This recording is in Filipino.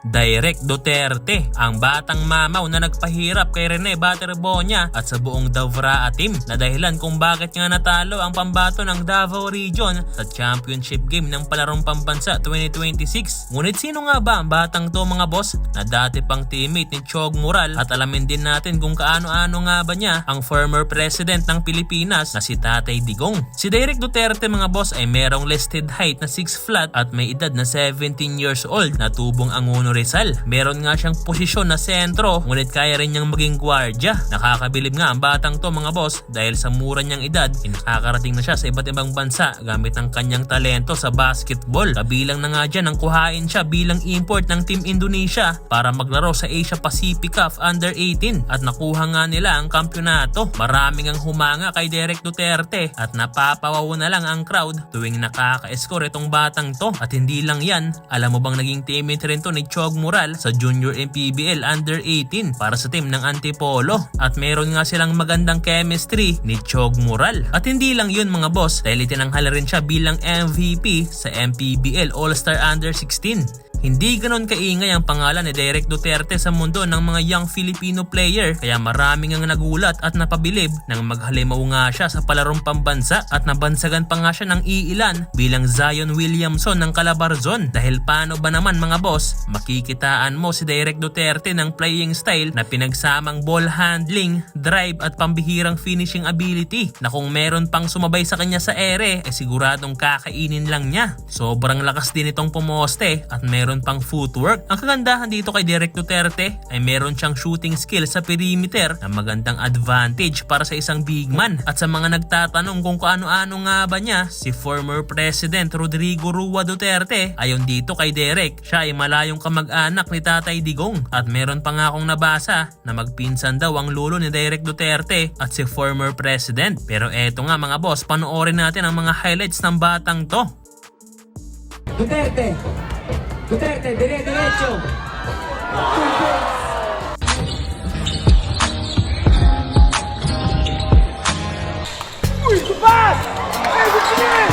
Direk Duterte, ang batang mamaw na nagpahirap kay Rene Baterbonia at sa buong Davao team na dahilan kung bakit nga natalo ang pambato ng Davao Region sa championship game ng Palarong Pambansa 2026. Ngunit sino nga ba ang batang to mga boss na dati pang teammate ni Chog Moral, at alamin din natin kung kaano-ano nga ba niya ang former president ng Pilipinas na si Tatay Digong. Si Direk Duterte mga boss ay merong listed height na 6 flat at may edad na 17 years old na tubong Angono Rizal. Meron nga siyang posisyon na sentro, ngunit kaya rin niyang maging gwardya. Nakakabilib nga ang batang to mga boss dahil sa mura niyang edad, nakakarating na siya sa iba't ibang bansa gamit ang kanyang talento sa basketball. Kabilang na nga dyan ang kuhain siya bilang import ng Team Indonesia para maglaro sa Asia Pacific Cup Under 18 at nakuha nga nila ang kampyonato. Maraming ang humanga kay Direk Duterte at napapawaw na lang ang crowd tuwing nakaka-score itong batang to. At hindi lang yan, alam mo bang naging teammate rin to ni Chog Moral sa Junior MPBL Under 18 para sa team ng Antipolo, at meron nga silang magandang chemistry ni Chog Moral. At hindi lang yun mga boss, dahil itinanghal rin siya bilang MVP sa MPBL All-Star Under 16. Hindi ganon kaingay ang pangalan ni Direk Duterte sa mundo ng mga young Filipino player, kaya maraming ang nagulat at napabilib nang maghalimaw nga siya sa Palarong Pambansa at nabansagan pa nga siya ng iilan bilang Zion Williamson ng Calabarzon. Dahil paano ba naman mga boss, makikitaan mo si Direk Duterte ng playing style na pinagsamang ball handling, drive at pambihirang finishing ability na kung meron pang sumabay sa kanya sa ere, siguradong kakainin lang niya. Sobrang lakas din itong pumoste at meron pang footwork. Ang kagandahan dito kay Direk Duterte ay meron siyang shooting skill sa perimeter na magandang advantage para sa isang big man. At sa mga nagtatanong kung kaano-ano nga ba niya si former President Rodrigo Rua Duterte, ayon dito kay Direk, siya ay malayong kamag-anak ni Tatay Digong. At meron pa nga akong nabasa na magpinsan daw ang lolo ni Direk Duterte at si former President. Pero eto nga mga boss, panoorin natin ang mga highlights ng batang to. Duterte, diretso. Uy, tupas! Ay, gusto niya!